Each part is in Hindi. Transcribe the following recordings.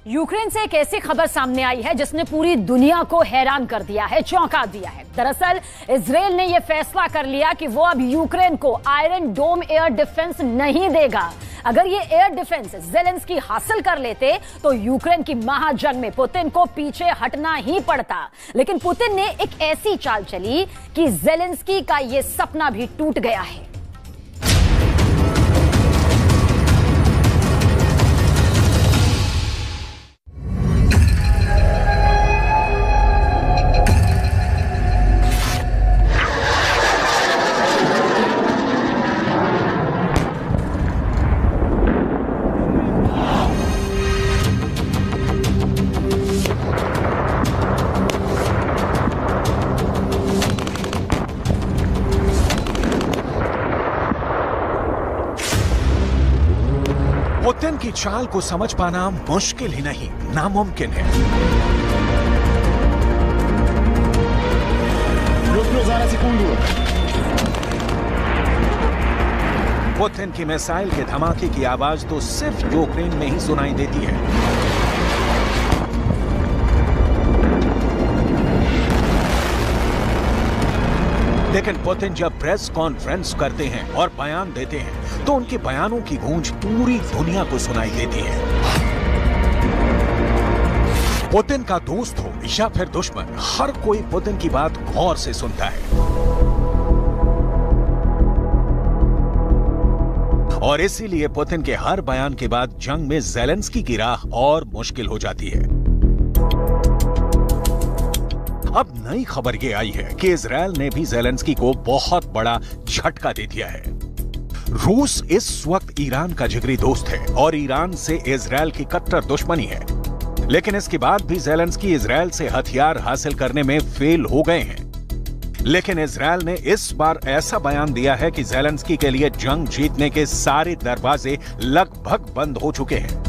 यूक्रेन से एक ऐसी खबर सामने आई है जिसने पूरी दुनिया को हैरान कर दिया है, चौंका दिया है। दरअसल इजराइल ने यह फैसला कर लिया कि वो अब यूक्रेन को आयरन डोम एयर डिफेंस नहीं देगा। अगर ये एयर डिफेंस ज़ेलेंस्की हासिल कर लेते तो यूक्रेन की महाजंग में पुतिन को पीछे हटना ही पड़ता। लेकिन पुतिन ने एक ऐसी चाल चली कि ज़ेलेंस्की का यह सपना भी टूट गया है। पुतिन की चाल को समझ पाना मुश्किल ही नहीं, नामुमकिन है। पुतिन की मिसाइल के धमाके की आवाज तो सिर्फ यूक्रेन में ही सुनाई देती है। लेकिन पुतिन जब प्रेस कॉन्फ्रेंस करते हैं और बयान देते हैं तो उनके बयानों की गूंज पूरी दुनिया को सुनाई देती है। पुतिन का दोस्त हो या फिर दुश्मन, हर कोई पुतिन की बात गौर से सुनता है। और इसीलिए पुतिन के हर बयान के बाद जंग में ज़ेलेंस्की की राह और मुश्किल हो जाती है। अब नई खबर यह आई है कि इजराइल ने भी ज़ेलेंस्की को बहुत बड़ा झटका दे दिया है। रूस इस वक्त ईरान का जिगरी दोस्त है और ईरान से इजराइल की कट्टर दुश्मनी है। लेकिन इसके बाद भी ज़ेलेंस्की इजराइल से हथियार हासिल करने में फेल हो गए हैं। लेकिन इजराइल ने इस बार ऐसा बयान दिया है कि ज़ेलेंस्की के लिए जंग जीतने के सारे दरवाजे लगभग बंद हो चुके हैं।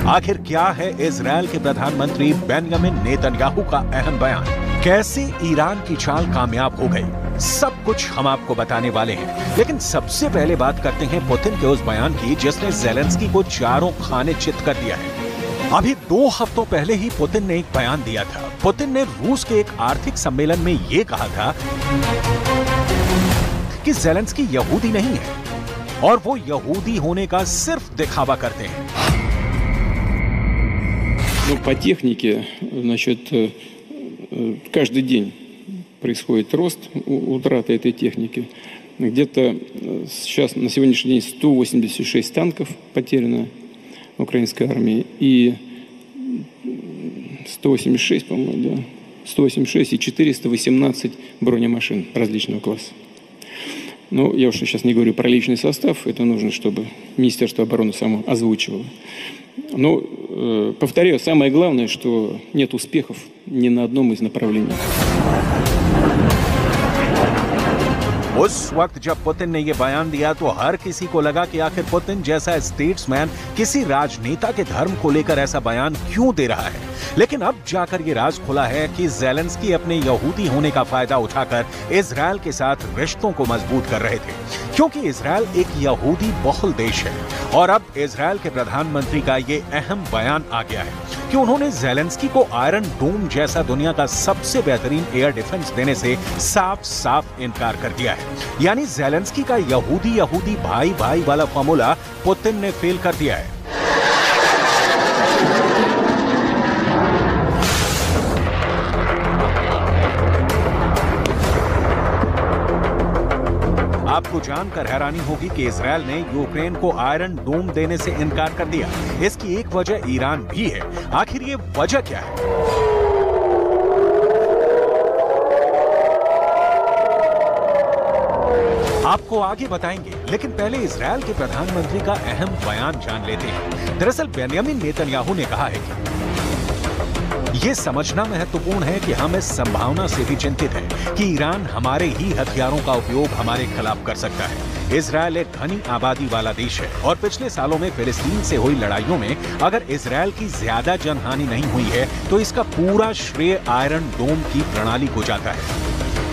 आखिर क्या है इजराइल के प्रधानमंत्री बेंजामिन नेतन्याहू का अहम बयान? कैसे ईरान की चाल कामयाब हो गई? सब कुछ हम आपको बताने वाले हैं। लेकिन सबसे पहले बात करते हैं पुतिन के उस बयान की जिसने ज़ेलेंस्की को चारों खाने चित कर दिया है। अभी 2 हफ्तों पहले ही पुतिन ने एक बयान दिया था। पुतिन ने रूस के एक आर्थिक सम्मेलन में यह कहा था कि ज़ेलेंस्की यहूदी नहीं है और वो यहूदी होने का सिर्फ दिखावा करते हैं। Ну, по технике, значит, каждый день происходит рост утраты этой техники. Где-то сейчас на сегодняшний день 186 танков потеряно украинской армии и 186, по-моему, да, 186 и 418 бронемашин различного класса. Ну, я уж сейчас не говорю про личный состав, это нужно, чтобы Министерство обороны само озвучивало. Но, повторяю, самое главное, что нет успехов ни на одном из направлений. उस वक्त जब पुतिन ने यह बयान दिया तो हर किसी को लगा कि आखिर पुतिन जैसा स्टेट्समैन किसी राजनेता के धर्म को लेकर ऐसा बयान क्यों दे रहा है। लेकिन अब जाकर ये राज खुला है कि ज़ेलेंस्की अपने यहूदी होने का फायदा उठाकर इजराइल के साथ रिश्तों को मजबूत कर रहे थे, क्योंकि इजराइल एक यहूदी बहुल देश है। और अब इजराइल के प्रधानमंत्री का ये अहम बयान आ गया है कि उन्होंने ज़ेलेंस्की को आयरन डोम जैसा दुनिया का सबसे बेहतरीन एयर डिफेंस देने से साफ साफ इनकार कर दिया है। यानी ज़ेलेंस्की का यहूदी भाई भाई वाला फॉर्मूला पुतिन ने फेल कर दिया है। आपको जानकर हैरानी होगी कि इजराइल ने यूक्रेन को आयरन डोम देने से इनकार कर दिया। इसकी एक वजह ईरान भी है। आखिर ये वजह क्या है? आपको आगे बताएंगे, लेकिन पहले इजराइल के प्रधानमंत्री का अहम बयान जान लेते हैं। दरअसल बेंजामिन नेतन्याहू ने कहा है कि ये समझना महत्वपूर्ण है कि हम इस संभावना से भी चिंतित हैं कि ईरान हमारे ही हथियारों का उपयोग हमारे खिलाफ कर सकता है। इजराइल एक घनी आबादी वाला देश है और पिछले सालों में फिलिस्तीन से हुई लड़ाइयों में अगर इजराइल की ज्यादा जनहानि नहीं हुई है तो इसका पूरा श्रेय आयरन डोम की प्रणाली को जाता है।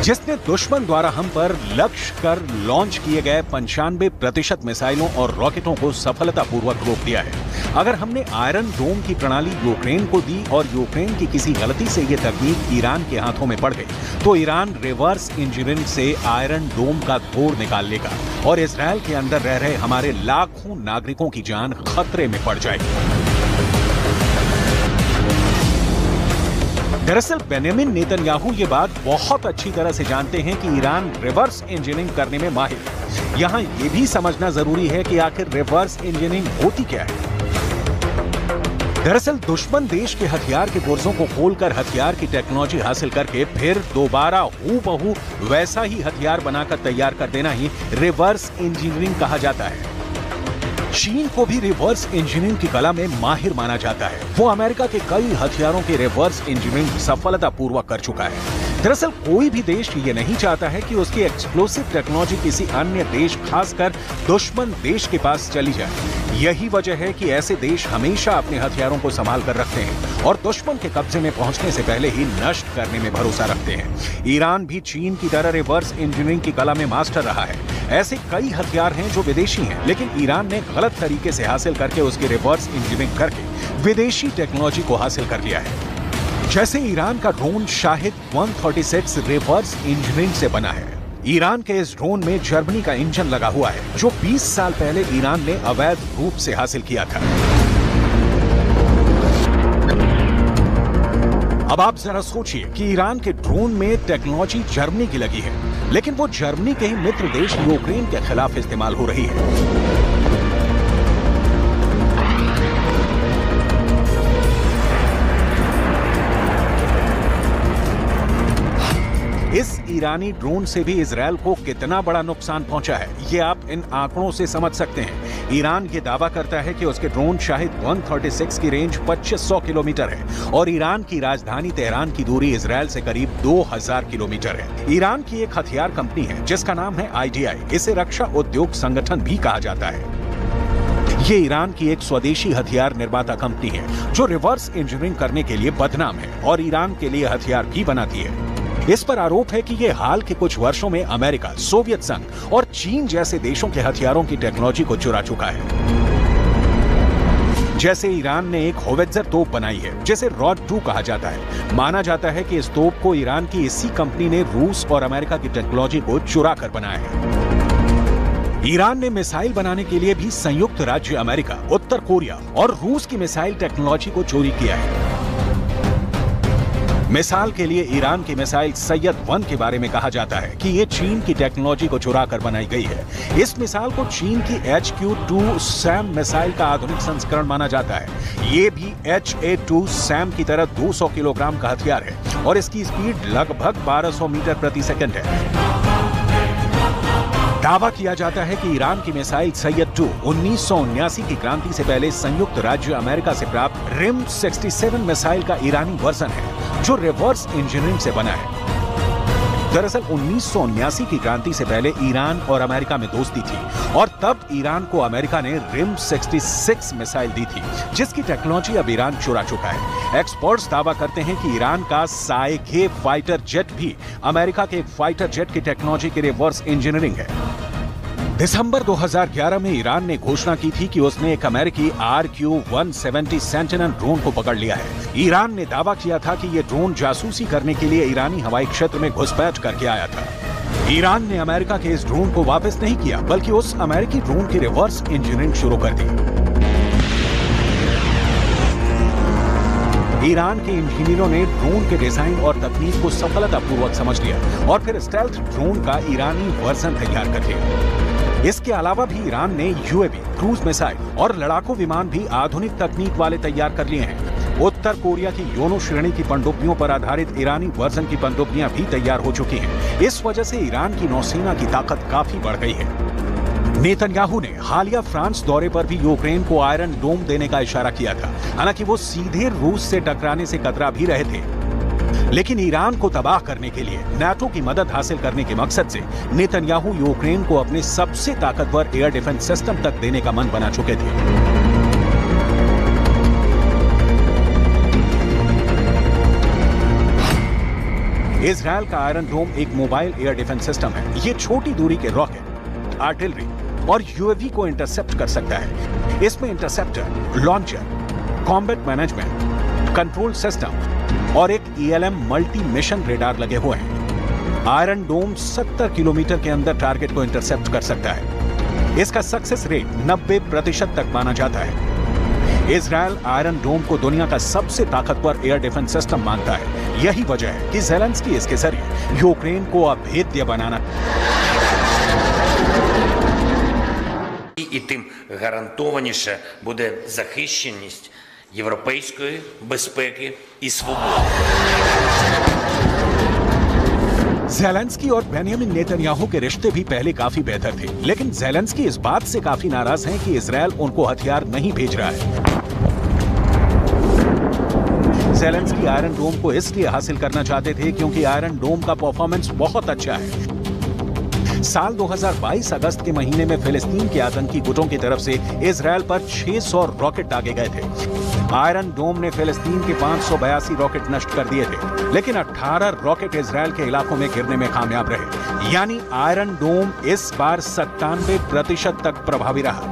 जिसने दुश्मन द्वारा हम पर लक्ष्य कर लॉन्च किए गए 95% मिसाइलों और रॉकेटों को सफलतापूर्वक रोक दिया है। अगर हमने आयरन डोम की प्रणाली यूक्रेन को दी और यूक्रेन की किसी गलती से ये तकनीक ईरान के हाथों में पड़ गई, तो ईरान रिवर्स इंजीनियरिंग से आयरन डोम का तोड़ निकाल लेगा और इजरायल के अंदर रह रहे हमारे लाखों नागरिकों की जान खतरे में पड़ जाएगी। दरअसल बेंजामिन नेतन्याहू ये बात बहुत अच्छी तरह से जानते हैं कि ईरान रिवर्स इंजीनियरिंग करने में माहिर है। यहाँ ये भी समझना जरूरी है कि आखिर रिवर्स इंजीनियरिंग होती क्या है। दरअसल दुश्मन देश के हथियार के पुर्जों को खोलकर हथियार की टेक्नोलॉजी हासिल करके फिर दोबारा हूबहू वैसा ही हथियार बनाकर तैयार कर देना ही रिवर्स इंजीनियरिंग कहा जाता है। चीन को भी रिवर्स इंजीनियरिंग की कला में माहिर माना जाता है। वो अमेरिका के कई हथियारों की रिवर्स इंजीनियरिंग सफलतापूर्वक कर चुका है। दरअसल कोई भी देश ये नहीं चाहता है कि उसकी एक्सप्लोसिव टेक्नोलॉजी किसी अन्य देश, खासकर दुश्मन देश के पास चली जाए। यही वजह है कि ऐसे देश हमेशा अपने हथियारों को संभाल कर रखते हैं और दुश्मन के कब्जे में पहुंचने से पहले ही नष्ट करने में भरोसा रखते हैं। ईरान भी चीन की तरह रिवर्स इंजीनियरिंग की कला में मास्टर रहा है। ऐसे कई हथियार हैं जो विदेशी हैं, लेकिन ईरान ने गलत तरीके से हासिल करके उसकी रिवर्स इंजीनियरिंग करके विदेशी टेक्नोलॉजी को हासिल कर लिया है। जैसे ईरान का ड्रोन शाहिद 136 रिवर्स इंजीनियरिंग से बना है। ईरान के इस ड्रोन में जर्मनी का इंजन लगा हुआ है, जो 20 साल पहले ईरान ने अवैध रूप से हासिल किया था। अब आप जरा सोचिए कि ईरान के ड्रोन में टेक्नोलॉजी जर्मनी की लगी है, लेकिन वो जर्मनी के ही मित्र देश यूक्रेन के खिलाफ इस्तेमाल हो रही है। इस ईरानी ड्रोन से भी इजरायल को कितना बड़ा नुकसान पहुंचा है, ये आप इन आंकड़ों से समझ सकते हैं। ईरान ये दावा करता है कि उसके ड्रोन शाहिद 136 की रेंज 2500 किलोमीटर है और ईरान की राजधानी तेहरान की दूरी इजरायल से करीब 2000 किलोमीटर है। ईरान की एक हथियार कंपनी है जिसका नाम है IDI। इसे रक्षा उद्योग संगठन भी कहा जाता है। ये ईरान की एक स्वदेशी हथियार निर्माता कंपनी है जो रिवर्स इंजीनियरिंग करने के लिए बदनाम है और ईरान के लिए हथियार भी बनाती है। इस पर आरोप है कि ये हाल के कुछ वर्षों में अमेरिका, सोवियत संघ और चीन जैसे देशों के हथियारों की टेक्नोलॉजी को चुरा चुका है। जैसे ईरान ने एक होवित्जर तोप बनाई है जिसे रॉड 2 कहा जाता है। माना जाता है कि इस तोप को ईरान की इसी कंपनी ने रूस और अमेरिका की टेक्नोलॉजी को चुरा कर बनाया है। ईरान ने मिसाइल बनाने के लिए भी संयुक्त राज्य अमेरिका, उत्तर कोरिया और रूस की मिसाइल टेक्नोलॉजी को चोरी किया है। मिसाल के लिए ईरान की मिसाइल सैयद 1 के बारे में कहा जाता है कि ये चीन की टेक्नोलॉजी को चुरा कर बनाई गई है। इस मिसाइल को चीन की HQ-2 सैम मिसाइल का आधुनिक संस्करण माना जाता है। ये भी HA-2 सैम की तरह 200 किलोग्राम का हथियार है और इसकी स्पीड लगभग 1200 मीटर प्रति सेकंड है। दावा किया जाता है कि ईरान की मिसाइल सैयद 2 1979 की क्रांति से पहले संयुक्त राज्य अमेरिका से प्राप्त रिम 67 मिसाइल का ईरानी वर्जन है जो रिवर्स इंजीनियरिंग से बना है। दरअसल 1979 की क्रांति से पहले ईरान और अमेरिका में दोस्ती थी और तब ईरान को अमेरिका ने रिम 66 मिसाइल दी थी जिसकी टेक्नोलॉजी अब ईरान चुरा चुका है। एक्सपर्ट्स दावा करते हैं कि ईरान का साइगे फाइटर जेट भी अमेरिका के फाइटर जेट की टेक्नोलॉजी की रिवर्स इंजीनियरिंग है। दिसंबर 2011 में ईरान ने घोषणा की थी कि उसने एक अमेरिकी RQ-170 सेंटिनल ड्रोन को पकड़ लिया है। ईरान ने दावा किया था कि यह ड्रोन जासूसी करने के लिए ईरानी हवाई क्षेत्र में घुसपैठ करके आया था। ईरान ने अमेरिका के इस ड्रोन को वापस नहीं किया, बल्कि उस अमेरिकी ड्रोन की रिवर्स इंजीनियरिंग शुरू कर दी। ईरान के इंजीनियरों ने ड्रोन के डिजाइन और तकनीक को सफलतापूर्वक समझ लिया और फिर स्टेल्थ ड्रोन का ईरानी वर्जन तैयार कर लिया। इसके अलावा भी ईरान ने UAV, क्रूज मिसाइल और लड़ाकू विमान भी आधुनिक तकनीक वाले तैयार कर लिए हैं। उत्तर कोरिया की योनो श्रेणी की पनडुब्बियों पर आधारित ईरानी वर्जन की पनडुब्बियां भी तैयार हो चुकी हैं। इस वजह से ईरान की नौसेना की ताकत काफी बढ़ गई है। नेतन्याहू ने हालिया फ्रांस दौरे पर भी यूक्रेन को आयरन डोम देने का इशारा किया था। हालांकि वो सीधे रूस से टकराने से कतरा भी रहे थे, लेकिन ईरान को तबाह करने के लिए नाटो की मदद हासिल करने के मकसद से नेतन्याहू यूक्रेन को अपने सबसे ताकतवर एयर डिफेंस सिस्टम तक देने का मन बना चुके थे। इजरायल का आयरन डोम एक मोबाइल एयर डिफेंस सिस्टम है। ये छोटी दूरी के रॉकेट, आर्टिलरी और यूएवी को इंटरसेप्ट कर सकता है। इसमें interceptor, launcher, combat management, control system और एक ELM मल्टी मिशन रेडार लगे हुए हैं। आयरन डोम 70 किलोमीटर के अंदर टारगेट को इंटरसेप्ट कर सकता है। इसका सक्सेस रेट 90% तक माना जाता है। इजरायल आयरन डोम को दुनिया का सबसे ताकतवर एयर डिफेंस सिस्टम मानता है। यही वजह है कि ज़ेलेंस्की इसके जरिए यूक्रेन को अभेद्य बनाना і тим гарантованіше буде захищеність європейської безпеки і свободи. ज़ेलेंस्की और बेंयामिन नेतन्याहू के रिश्ते भी पहले काफी बेहतर थे, लेकिन ज़ेलेंस्की इस बात से काफी नाराज हैं कि इजरायल उनको हथियार नहीं भेज रहा है। ज़ेलेंस्की आयरन डोम को इसलिए हासिल करना चाहते थे क्योंकि आयरन डोम का परफॉर्मेंस बहुत अच्छा है। साल 2022 अगस्त के महीने में फिलिस्तीन के आतंकी गुटों की तरफ से इजरायल पर 600 रॉकेट दागे गए थे। आयरन डोम ने फिलिस्तीन के 582 रॉकेट नष्ट कर दिए थे, लेकिन 18 रॉकेट इजरायल के इलाकों में गिरने में कामयाब रहे। यानी आयरन डोम इस बार 97% तक प्रभावी रहा।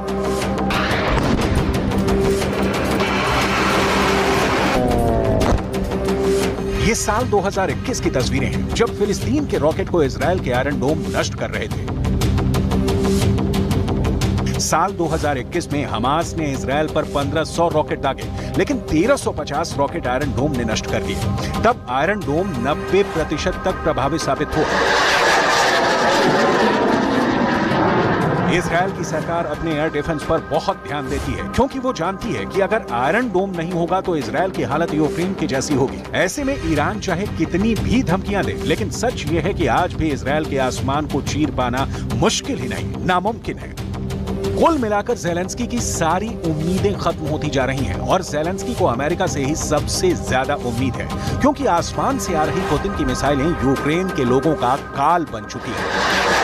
ये साल 2021 की तस्वीरें हैं, जब फिलिस्तीन के रॉकेट को इजरायल के आयरन डोम नष्ट कर रहे थे। साल 2021 में हमास ने इजरायल पर 1500 रॉकेट दागे, लेकिन 1350 रॉकेट आयरन डोम ने नष्ट कर दिए। तब आयरन डोम 90% तक प्रभावी साबित हुआ। इजरायल की सरकार अपने एयर डिफेंस पर बहुत ध्यान देती है, क्योंकि वो जानती है कि अगर आयरन डोम नहीं होगा तो इजरायल की हालत यूक्रेन की जैसी होगी। ऐसे में ईरान चाहे कितनी भी धमकियां दे, लेकिन सच ये है कि आज भी इजरायल के आसमान को चीर पाना मुश्किल ही नहीं, नामुमकिन है। कुल मिलाकर ज़ेलेंस्की की सारी उम्मीदें खत्म होती जा रही हैं और ज़ेलेंस्की को अमेरिका से ही सबसे ज्यादा उम्मीद है, क्योंकि आसमान से आ रही पुतिन की मिसाइलें यूक्रेन के लोगों का काल बन चुकी हैं।